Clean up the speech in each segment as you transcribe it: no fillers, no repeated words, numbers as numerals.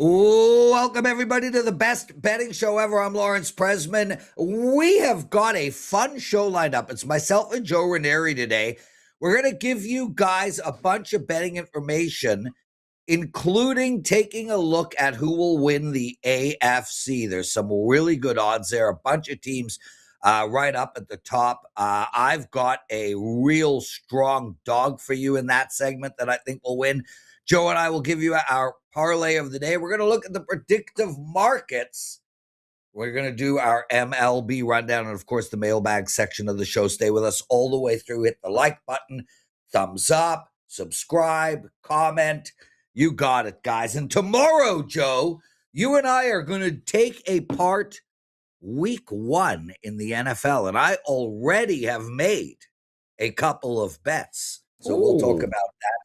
Ooh, welcome everybody to the best betting show ever. I'm Lawrence Presman. We have got a fun show lined up. It's myself and Joe Ranieri today. We're going to give you guys a bunch of betting information, including taking a look at who will win the AFC. There's some really good odds there, a bunch of teams right up at the top. I've got a real strong dog for you in that segment that I think will win. Joe and I will give you our parlay of the day. We're going to look at the predictive markets. We're going to do our MLB rundown and, of course, the mailbag section of the show. Stay with us all the way through. Hit the like button, thumbs up, subscribe, comment. You got it, guys. And tomorrow, Joe, you and I are going to take apart week 1 in the NFL. And I already have made a couple of bets. So we'll talk about that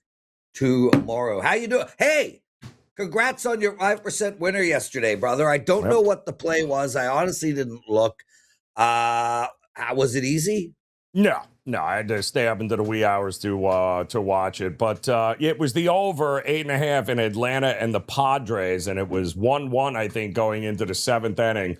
tomorrow. How you doing? Hey, congrats on your 5% winner yesterday, brother. I don't know what the play was. I honestly didn't look. Was it easy? No, I had to stay up into the wee hours to watch it. But it was the over 8.5 in Atlanta and the Padres, and it was 1-1, I think, going into the 7th inning,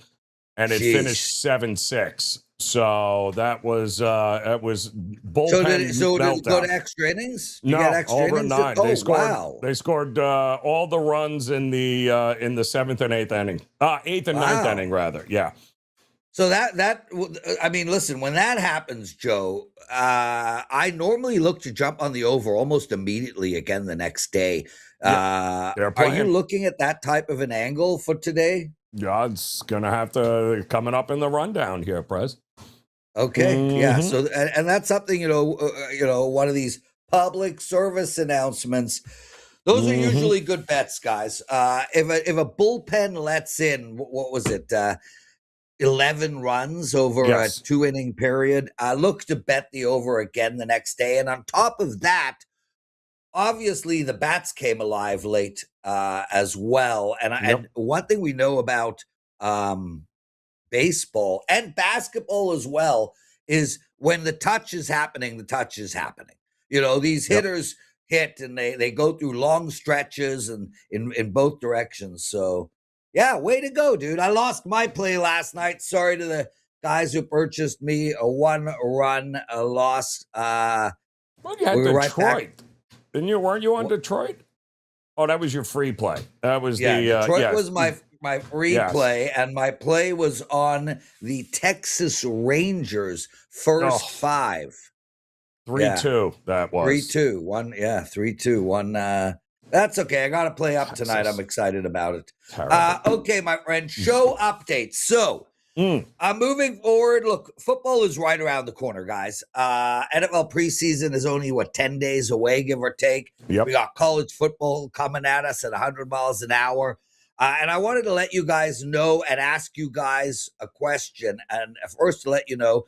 and it finished 7-6. So that was bullpen. So did it go to extra innings? No, over 9. Oh, wow. They scored all the runs in the 7th and 8th inning. 8th and 9th inning, rather. Yeah. So that I mean, listen, when that happens, Joe, I normally look to jump on the over almost immediately again the next day. Are you looking at that type of an angle for today? Yeah, it's gonna have to coming up in the rundown here, Prez. Okay, yeah. So and that's something one of these public service announcements. Those are usually good bets, guys. If a bullpen lets in, what was it? 11 runs over a 2-inning period. Look to bet the over again the next day. And on top of that, obviously the bats came alive late as well. And one thing we know about baseball and basketball as well is when the touch is happening, the touch is happening. You know, these hitters hit and they go through long stretches and in both directions. So yeah, way to go, dude. I lost my play last night. Sorry to the guys who purchased me a 1-run loss. Well, you had Detroit. Weren't you on Detroit? Oh, that was your free play. That was Detroit was my free play, and my play was on the Texas Rangers first 5. 3-2, that was. 3-2. 1, 3-2. 1, that's okay. I got to play up tonight. I'm excited about it. Okay, my friend, show updates. So, moving forward, look, football is right around the corner, guys. NFL preseason is only, 10 days away, give or take. Yep. We got college football coming at us at 100 miles an hour. And I wanted to let you guys know and ask you guys a question. And first, to let you know,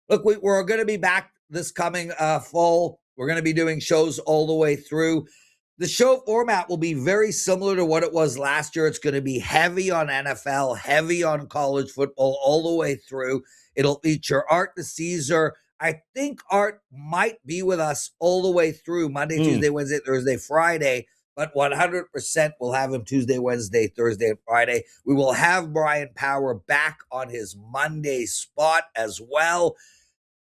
look, we're going to be back this coming fall. We're going to be doing shows all the way through. The show format will be very similar to what it was last year. It's going to be heavy on NFL, heavy on college football all the way through. It'll feature Art the Caesar. I think Art might be with us all the way through Monday, Tuesday, Wednesday, Thursday, Friday, but 100% we'll have him Tuesday, Wednesday, Thursday, and Friday. We will have Brian Power back on his Monday spot as well.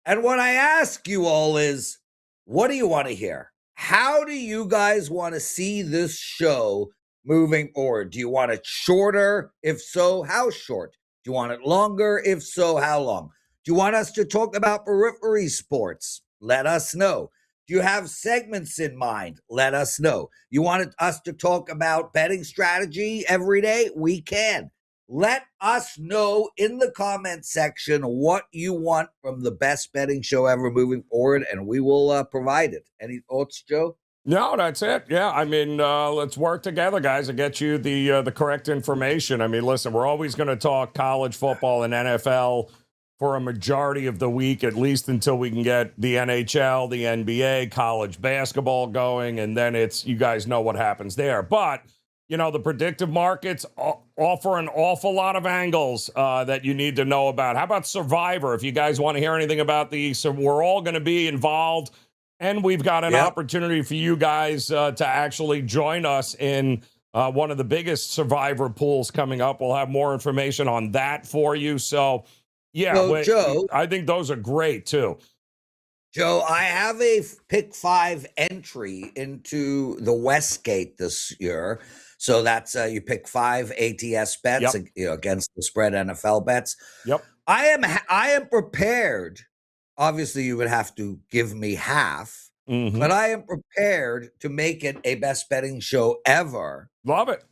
And what I ask you all is, what do you want to hear? How do you guys want to see this show moving forward? Do you want it shorter? If so, how short? Do you want it longer? If so, how long? Do you want us to talk about periphery sports? Let us know. Do you have segments in mind? Let us know. You want us to talk about betting strategy every day? We can. Let us know in the comment section what you want from the best betting show ever moving forward, and we will provide it. Any thoughts, Joe? No, that's it. Yeah, I mean, let's work together, guys, and get you the correct information. I mean, listen, we're always going to talk college football and NFL for a majority of the week, at least until we can get the NHL, the NBA, college basketball going, and then you guys know what happens there. But the predictive markets offer an awful lot of angles that you need to know about. How about Survivor? If you guys want to hear anything about we're all going to be involved, and we've got an opportunity for you guys to actually join us in one of the biggest survivor pools coming up. We'll have more information on that for you. So, yeah, So, Joe, I think those are great too. Joe, I have a pick 5 entry into the Westgate this year. So that's you pick 5 ATS bets against the spread NFL bets. Yep. I am prepared. Obviously, you would have to give me half, but I am prepared to make it a best betting show ever. Love it.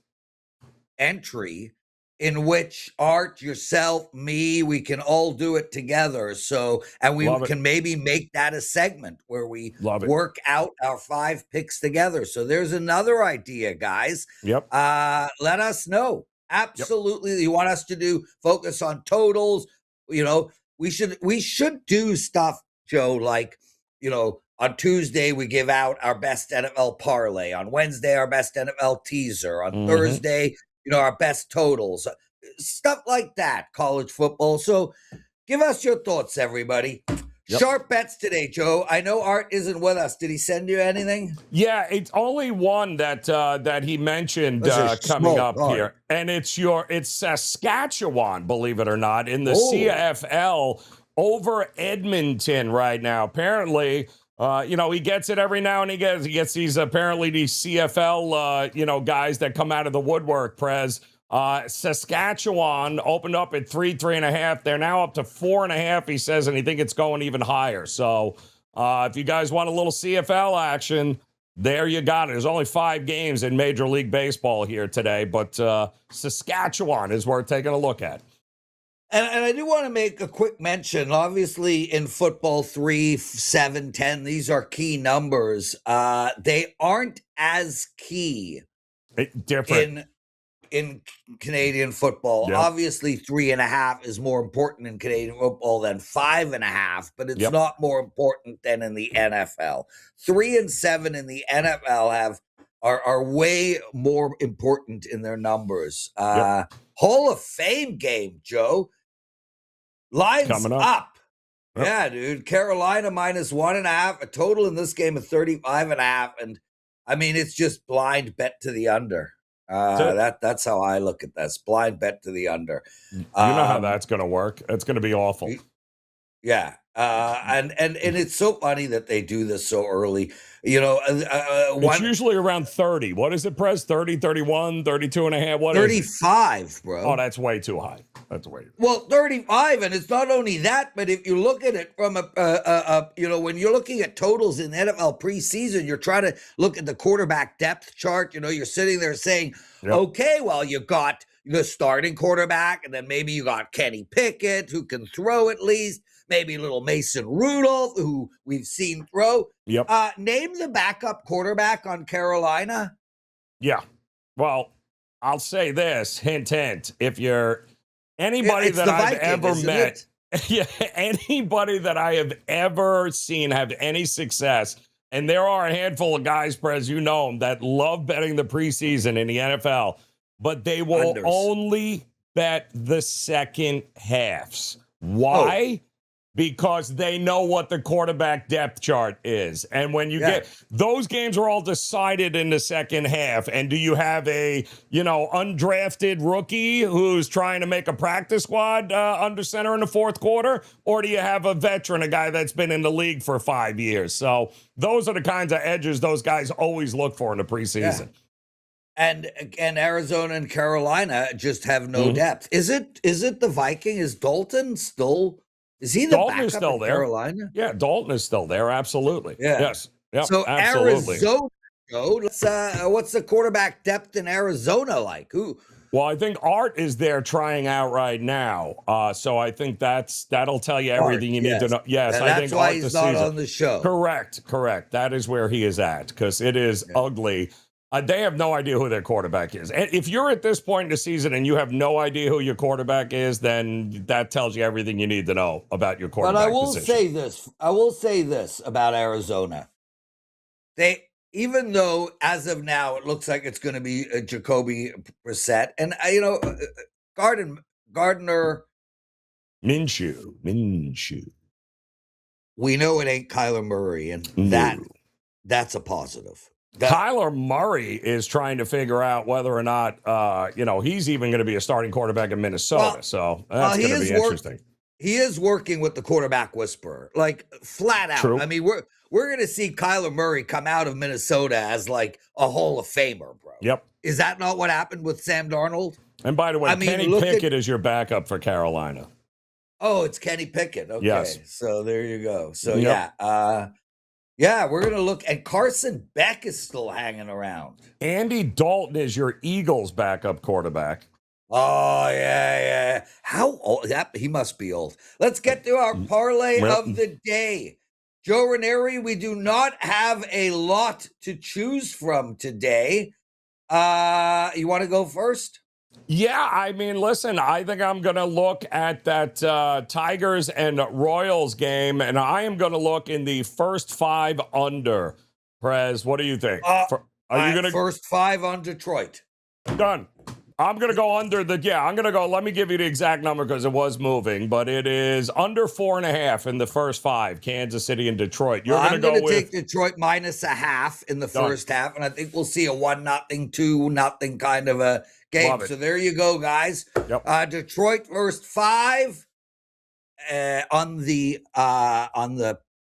Entry in which Art, yourself, me, we can all do it together. So, and we can maybe make that a segment where we work out our 5 picks together. So there's another idea, guys. Yep. Let us know. Absolutely. You want us to focus on totals. You know, we should do stuff, Joe, like, you know, on Tuesday, we give out our best NFL parlay. On Wednesday, our best NFL teaser. On Thursday, you know, our best totals, stuff like that, college football. So give us your thoughts, everybody. Sharp bets today, Joe. I know Art isn't with us. Did he send you anything? Yeah, it's only one that he mentioned coming up here. And it's Saskatchewan, believe it or not, in the CFL over Edmonton right now. Apparently, you know, he gets it every now and again. He gets these CFL, you know, guys that come out of the woodwork, Prez. Saskatchewan opened up at 3.5. They're now up to 4.5, he says, and he think it's going even higher. So if you guys want a little CFL action, there you got it. There's only 5 games in Major League Baseball here today, but Saskatchewan is worth taking a look at. And I do want to make a quick mention. Obviously, in football, 3, 7, 10, these are key numbers. They aren't as key in Canadian football. Yep. Obviously, 3.5 is more important in Canadian football than 5.5, but it's not more important than in the NFL. 3 and 7 in the NFL are way more important in their numbers. Hall of Fame game, Joe. Lines coming up. Yeah, dude. Carolina -1.5. A total in this game of 35.5. And I mean, it's just blind bet to the under. That's how I look at this. Blind bet to the under. You know how that's going to work. It's going to be awful. Yeah. And it's so funny that they do this so early. You know, it's usually around 30. What is it, Prez? 30, 31, 32.5? What 35, is it? Bro. Oh, that's way too high. That's way too high. Well, 35, and it's not only that, but if you look at it from you know, when you're looking at totals in NFL preseason, you're trying to look at the quarterback depth chart. You know, you're sitting there saying, okay, well, you got the starting quarterback, and then maybe you got Kenny Pickett, who can throw at least. Maybe little Mason Rudolph, who we've seen throw. Name the backup quarterback on Carolina. Yeah. Well, I'll say this, hint, hint. If you're anybody that I've ever met, anybody that I have ever seen have any success, and there are a handful of guys, Prez, you know them, that love betting the preseason in the NFL, but they will only bet the second halves. Why? Because they know what the quarterback depth chart is. And when you get those games are all decided in the second half. And do you have a, you know, undrafted rookie who's trying to make a practice squad under center in the fourth quarter? Or do you have a veteran, a guy that's been in the league for 5 years? So those are the kinds of edges those guys always look for in the preseason. And Arizona and Carolina just have no depth. Is it the Viking? Is Dalton still... Is he the backup is still there? Carolina? Yeah, Dalton is still there. Absolutely. Yeah. Yes. Yep, so absolutely. Arizona, what's the quarterback depth in Arizona like? Who? Well, I think Art is there trying out right now. So I think that'll tell you everything you need to know. Yes, and I think that's why Art he's not on the show. Correct. That is where he is at because it is ugly. They have no idea who their quarterback is. And if you're at this point in the season and you have no idea who your quarterback is, then that tells you everything you need to know about your quarterback position. I will say this about Arizona. Even though as of now it looks like it's going to be Jacoby Brissett and you know Gardner Minshew. We know it ain't Kyler Murray, and that's a positive. Kyler Murray is trying to figure out whether or not, he's even going to be a starting quarterback in Minnesota. So that's going to be interesting. He is working with the quarterback whisperer, like flat out. True. I mean, we're going to see Kyler Murray come out of Minnesota as like a Hall of Famer, bro. Yep. Is that not what happened with Sam Darnold? And by the way, Kenny Pickett is your backup for Carolina. Oh, it's Kenny Pickett. Okay. Yes. So there you go. So yeah, we're going to look. And Carson Beck is still hanging around. Andy Dalton is your Eagles backup quarterback. Oh, yeah. How old? He must be old. Let's get to our parlay of the day. Joe Ranieri, we do not have a lot to choose from today. You want to go first? Yeah, I mean, listen, I think I'm going to look at that Tigers and Royals game, and I am going to look in the first 5 under. Prez, what do you think? Are you going to first 5 on Detroit? Done. I'm going to go under I'm going to go, let me give you the exact number because it was moving, but it is under 4.5 in the first 5, Kansas City and Detroit. I'm going to take Detroit -0.5 in the first half, and I think we'll see a 1-0, 2-0 kind of a game. So there you go, guys. Yep. Detroit first 5 on the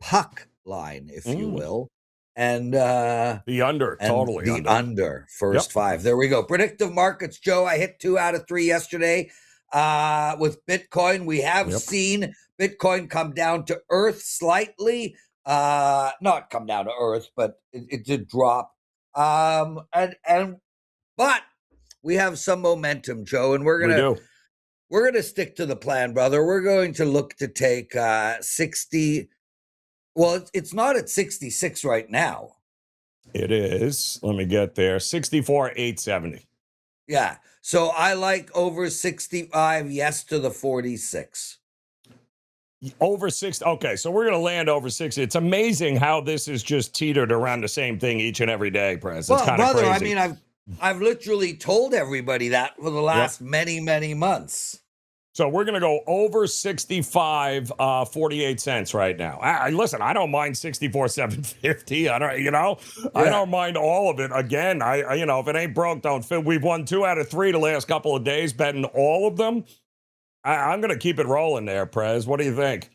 puck line, if you will. And the under, totally. The under first 5. There we go. Predictive markets, Joe. I hit 2 out of 3 yesterday. With Bitcoin, we have seen Bitcoin come down to earth slightly. Not come down to earth, but it did drop. But we have some momentum, Joe, and we're gonna stick to the plan, brother. We're going to look to take 60. Well, it's not at 66 right now. It is. Let me get there. 64,870. Yeah. So I like over 65, yes to the 46. Over 60. Okay, so we're going to land over 60. It's amazing how this is just teetered around the same thing each and every day, Prez. It's kind of crazy. I mean, I've literally told everybody that for the last many, many months. So we're going to go over 65, 48 cents right now. Listen, I don't mind 64,750. I don't mind all of it. Again, if it ain't broke, don't fit. We've won 2 out of 3 the last couple of days, betting all of them. I'm going to keep it rolling there, Prez. What do you think?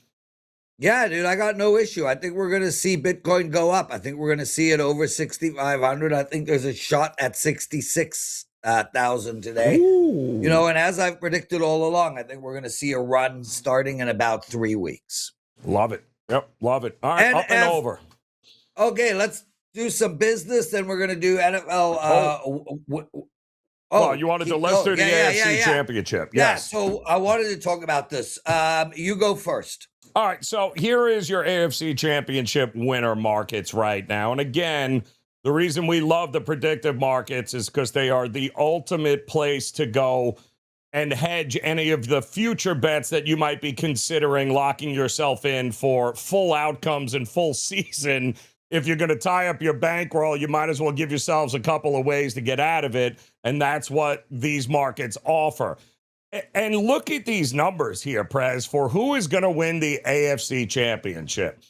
Yeah, dude, I got no issue. I think we're going to see Bitcoin go up. I think we're going to see it over 6,500. I think there's a shot at 66,000 today. Ooh. And as I've predicted all along, I think we're going to see a run starting in about 3 weeks. Love it. Yep, love it. All right, up and over. Okay, let's do some business. Then we're going to do NFL. You wanted to let's do the AFC Championship. Yes. Yeah, so I wanted to talk about this. You go first. All right, so here is your AFC Championship winner markets right now. And again, the reason we love the predictive markets is because they are the ultimate place to go and hedge any of the future bets that you might be considering locking yourself in for full outcomes and full season. If you're going to tie up your bankroll, you might as well give yourselves a couple of ways to get out of it. And that's what these markets offer. And look at these numbers here, Prez, for who is going to win the AFC Championship.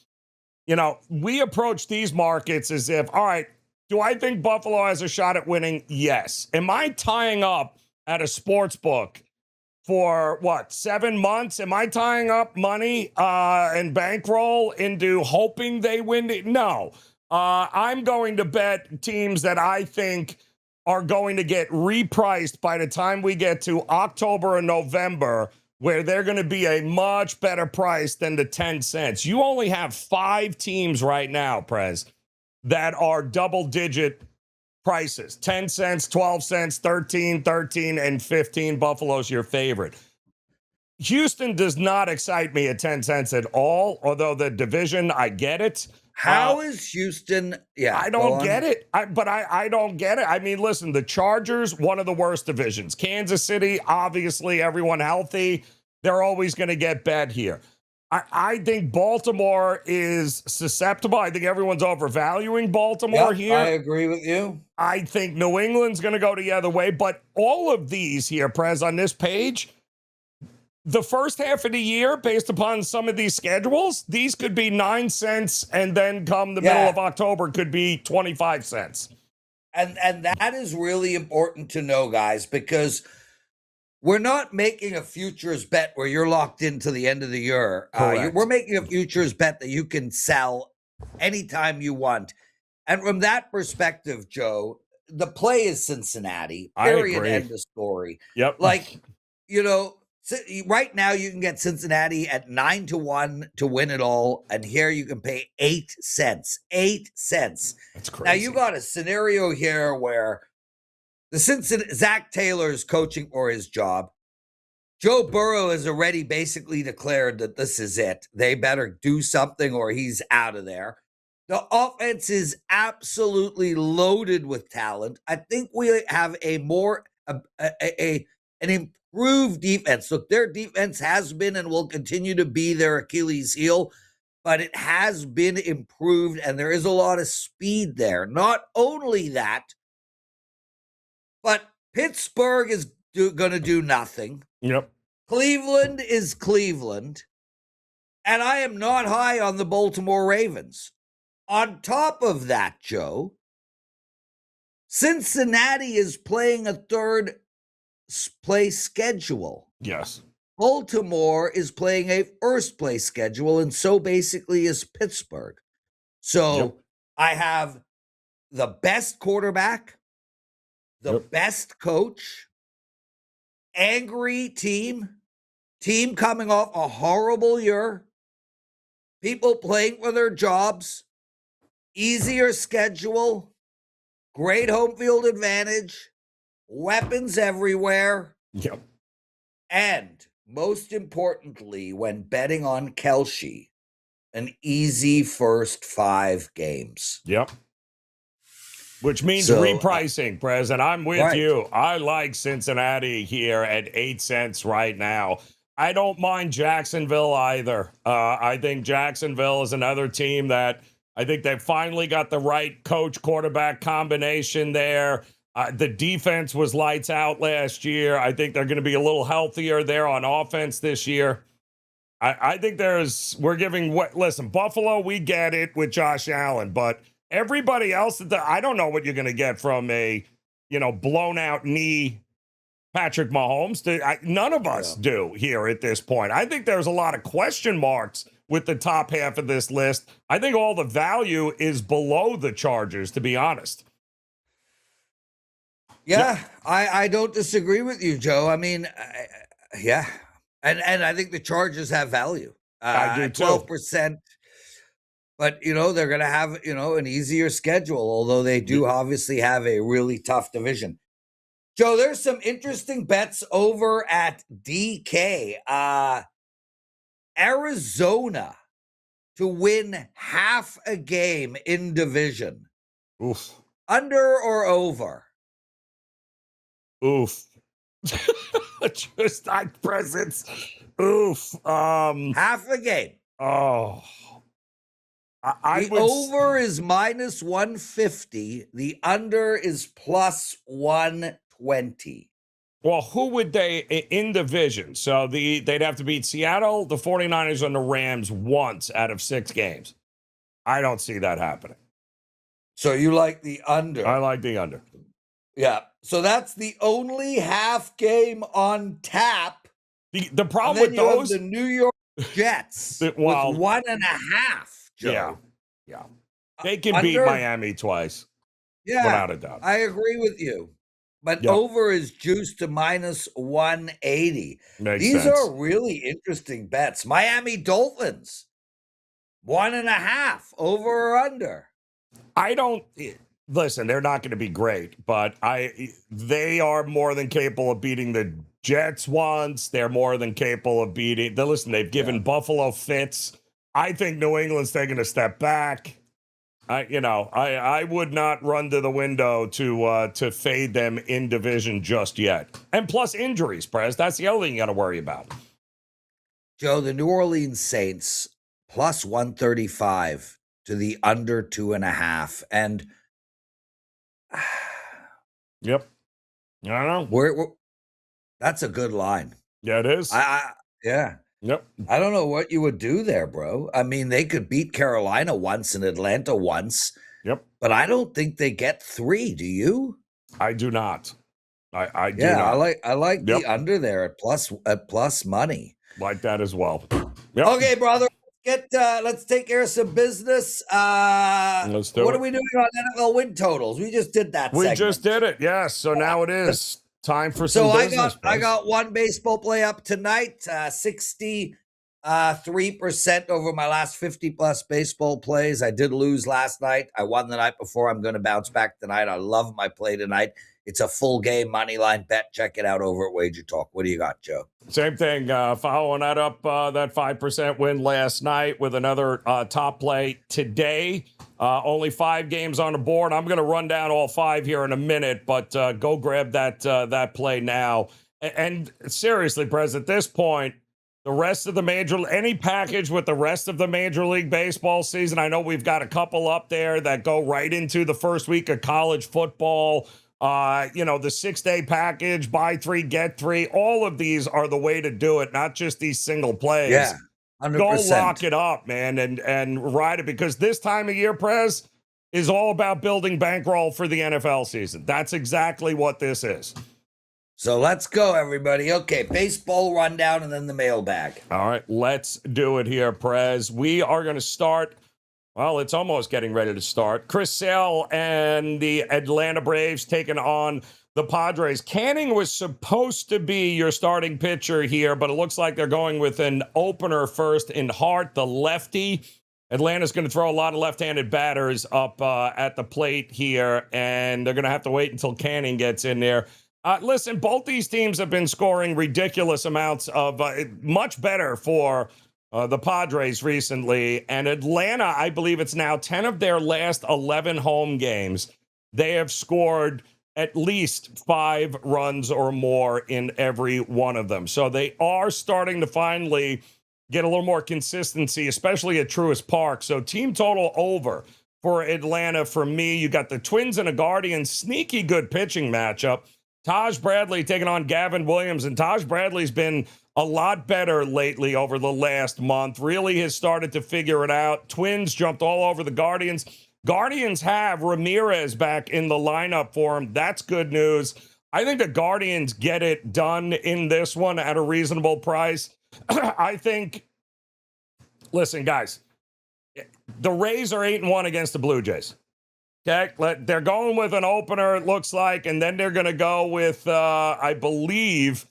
We approach these markets as if, all right, do I think Buffalo has a shot at winning? Yes. Am I tying up at a sports book for 7 months? Am I tying up money and bankroll into hoping they win? No. I'm going to bet teams that I think are going to get repriced by the time we get to October or November, where they're going to be a much better price than the 10 cents. You only have 5 teams right now, Prez, that are double-digit prices. 10 cents, 12 cents, 13, and 15. Buffalo's your favorite. Houston does not excite me at 10 cents at all, although the division, I get it. How is Houston? Yeah, I don't get it. I don't get it. I mean, listen, the Chargers, one of the worst divisions. Kansas City, obviously, everyone healthy. They're always going to get bet here. I think Baltimore is susceptible. I think everyone's overvaluing Baltimore here. I agree with you. I think New England's going to go the other way. But all of these here, Prez, on this page, the first half of the year, based upon some of these schedules, these could be 9 cents, and then come the middle of October could be 25 cents. And that is really important to know, guys, because we're not making a futures bet where you're locked into the end of the year. We're making a futures bet that you can sell anytime you want. And from that perspective, Joe, the play is Cincinnati. Period. End of story. Yep. Like, right now you can get Cincinnati at 9-1 to win it all. And here you can pay 8 cents. 8 cents. That's crazy. Now you got a scenario here where Zach Taylor is coaching for his job. Joe Burrow has already basically declared that this is it. They better do something or he's out of there. The offense is absolutely loaded with talent. I think we have an improved defense. Look, their defense has been and will continue to be their Achilles heel, but it has been improved and there is a lot of speed there. Not only that, but Pittsburgh is going to do nothing. Yep. Cleveland is Cleveland. And I am not high on the Baltimore Ravens. On top of that, Joe, Cincinnati is playing a third place schedule. Yes. Baltimore is playing a first place schedule, and so basically is Pittsburgh. So I have the best quarterback, the best coach, angry team coming off a horrible year, people playing for their jobs, easier schedule, great home field advantage, weapons everywhere. Yep. And most importantly, when betting on Kelce, an easy first 5 games. Yep. Which means repricing, Prez, and I'm with you. I like Cincinnati here at 8 cents right now. I don't mind Jacksonville either. I think Jacksonville is another team that I think they finally got the right coach-quarterback combination there. The defense was lights out last year. I think they're going to be a little healthier there on offense this year. I think listen, Buffalo, we get it with Josh Allen, but everybody else, I don't know what you're going to get from a, blown out knee Patrick Mahomes. None of us do here at this point. I think there's a lot of question marks with the top half of this list. I think all the value is below the Chargers, to be honest. Yeah, I don't disagree with you, Joe. I mean, yeah. And I think the Chargers have value. I do too. 12%. But, they're going to have, an easier schedule, although they do obviously have a really tough division. Joe, there's some interesting bets over at DK. Arizona to win half a game in division. Oof. Under or over? Oof. Just like presents. Oof. Half a game. Oh. Over is minus 150. The under is plus 120. Well, who would they in division? So they'd have to beat Seattle, the 49ers, and the Rams once out of 6 games. I don't see that happening. So you like the under? I like the under. Yeah. So that's the only half game on tap. The problem with those, the New York Jets with 1.5. Joe. Yeah. They can beat Miami twice. Yeah. Without a doubt. I agree with you. But over is juiced to minus 180. These are really interesting bets. Miami Dolphins, 1.5, over or under. Listen, they're not going to be great, but they are more than capable of beating the Jets once. They're more than capable of beating. They've given Buffalo fits. I think New England's taking a step back. I would not run to the window to fade them in division just yet. And plus injuries, Prez. That's the other thing you got to worry about. Joe, the New Orleans Saints plus 135 to the under 2.5. And yep. I don't know. That's a good line. Yeah, it is. Yeah. Yep. I don't know what you would do there, bro. I mean, they could beat Carolina once and Atlanta once, Yep. but I don't think they get 3. Do you? I do not. I do Yeah, not. I like the Yep. under there at plus money. Like that as well. Yep. Okay, brother. Let's take care of some business. Let's do What it. are we doing on NFL win totals? We just did that. We segment. just did it. Yes. So now it is time for So some business. I got one baseball play up tonight. 63% over my last 50 plus baseball plays. I did lose last night. I won the night before. I'm going to bounce back tonight. I love my play tonight. It's a full game money line bet. Check it out over at WagerTalk. What do you got, Joe? Same thing. Following that up, that 5% win last night with another top play today. Only 5 games on the board. I'm going to run down all 5 here in a minute, but go grab that play now. And seriously, Prez, at this point, the rest of the any package with the rest of the Major League Baseball season, I know we've got a couple up there that go right into the first week of college football. The 6-day package, buy 3, get 3. All of these are the way to do it, not just these single plays. Yeah, 100%. Go lock it up, man, and ride it, because this time of year, Prez, is all about building bankroll for the NFL season. That's exactly what this is. So let's go, everybody. Okay, baseball rundown and then the mailbag. All right, let's do it here, Prez. We are going to start. Well, it's almost getting ready to start. Chris Sale and the Atlanta Braves taking on the Padres. Canning was supposed to be your starting pitcher here, but it looks like they're going with an opener first in Hart, the lefty. Atlanta's going to throw a lot of left-handed batters up at the plate here, and they're going to have to wait until Canning gets in there. Listen, both these teams have been scoring ridiculous amounts of much better for the Padres recently, and Atlanta, I believe it's now 10 of their last 11 home games. They have scored at least 5 runs or more in every one of them. So they are starting to finally get a little more consistency, especially at Truist Park. So team total over for Atlanta for me. You got the Twins and the Guardians, sneaky good pitching matchup. Taj Bradley taking on Gavin Williams, and Taj Bradley's been a lot better lately over the last month. Really has started to figure it out. Twins jumped all over the Guardians. Guardians have Ramirez back in the lineup for him. That's good news. I think the Guardians get it done in this one at a reasonable price. I think, listen, guys, the Rays are 8-1 against the Blue Jays. Okay, they're going with an opener, it looks like, and then they're going to go with, I believe,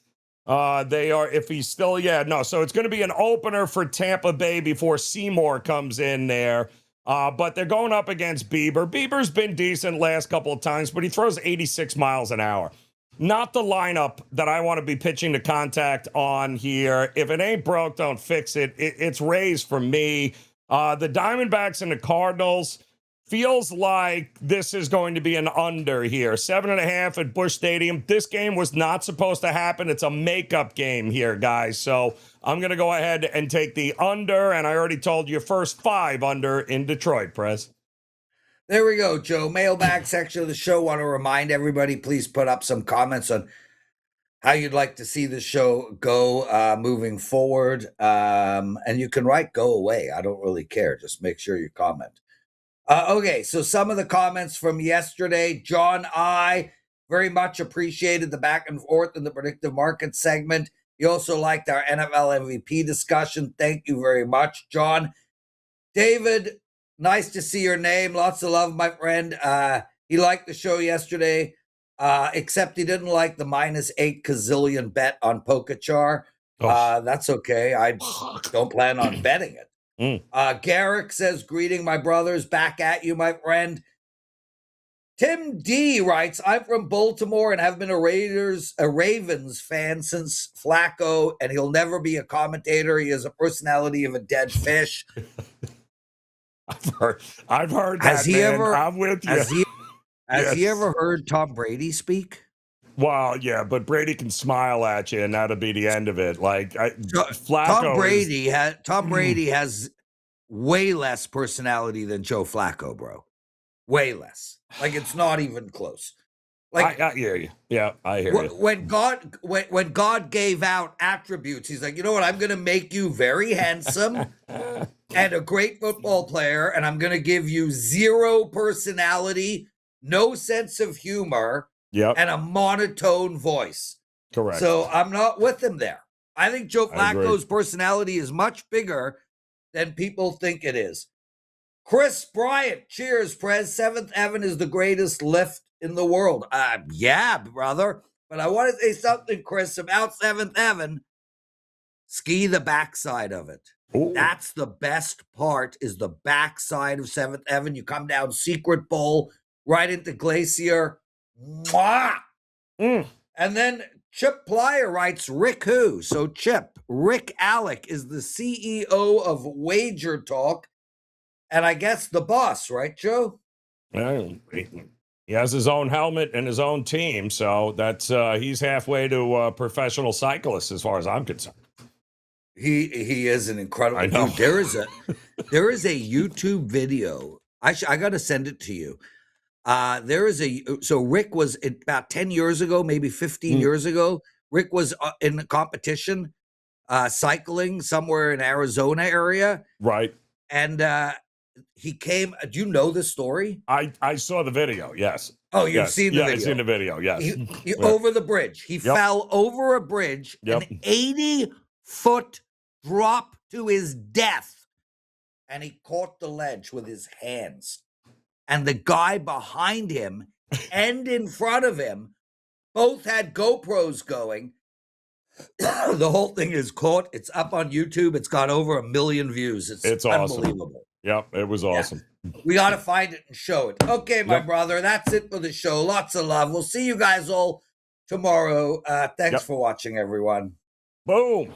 they are, if he's still, so it's going to be an opener for Tampa Bay before Seymour comes in there. But they're going up against Bieber. Bieber's been decent last couple of times, but he throws 86 miles an hour. Not the lineup that I want to be pitching to contact on here. If it ain't broke, don't fix it. It's Rays for me. The Diamondbacks and the Cardinals. Feels like this is going to be an under here. 7.5 at Busch Stadium. This game was not supposed to happen. It's a makeup game here, guys. So I'm going to go ahead and take the under, and I already told you first 5 under in Detroit, Prez. There we go, Joe. Mailbag section of the show. Want to remind everybody, please put up some comments on how you'd like to see the show go moving forward. And you can write "go away." I don't really care. Just make sure you comment. Okay, so some of the comments from yesterday. John I. very much appreciated the back and forth in the predictive market segment. He also liked our NFL MVP discussion. Thank you very much, John. David, nice to see your name. Lots of love, my friend. He liked the show yesterday, except he didn't like the -8 gazillion bet on Pokachar. That's okay. I don't plan on betting it. Garrick says, greeting my brothers, back at you, my friend. Tim D writes, I'm from Baltimore and have been a Ravens fan since Flacco, and he'll never be a commentator. He has a personality of a dead fish. I've heard that, I'm with you. Has he ever heard Tom Brady speak? Well, yeah, but Brady can smile at you, and that'll be the end of it. Like Flacco, Tom Brady has way less personality than Joe Flacco, bro. Way less. Like, it's not even close. Like I hear you. Yeah, I hear you. when God gave out attributes, he's like, you know what? I'm going to make you very handsome and a great football player, and I'm going to give you zero personality, no sense of humor, Yep. and a monotone voice. Correct. So I'm not with him there. I think Joe I agree. Flacco's personality is much bigger than people think it is. Chris Bryant, cheers, Prez. 7th Heaven is the greatest lift in the world. Yeah, brother. But I want to say something, Chris, about 7th Heaven. Ski the backside of it. Ooh. That's the best part, is the backside of 7th Heaven. You come down Secret Bowl, right into Glacier. Mwah! And then Chip Plyer writes, Rick who? So Chip, Rick Alec is the CEO of WagerTalk. And I guess the boss, right, Joe? He has his own helmet and his own team, so that's he's halfway to a professional cyclist as far as I'm concerned. He is an incredible. I know. Dude, there is a YouTube video. I got to send it to you. So Rick was about 10 years ago, maybe 15 years ago. Rick was in a competition, cycling somewhere in Arizona area, right? And he came. Do you know this story? I saw the video. Yes. Oh, you've seen the video. I've seen the video. Yes. He over the bridge. He fell over a bridge, an 80-foot drop to his death, and he caught the ledge with his hands. And the guy behind him and in front of him both had GoPros going. The whole thing is caught. It's up on YouTube. It's got over 1 million views. It's unbelievable. Awesome. Yep, it was awesome. Yeah. We got to find it and show it. Okay, my brother, that's it for the show. Lots of love. We'll see you guys all tomorrow. Thanks for watching, everyone. Boom.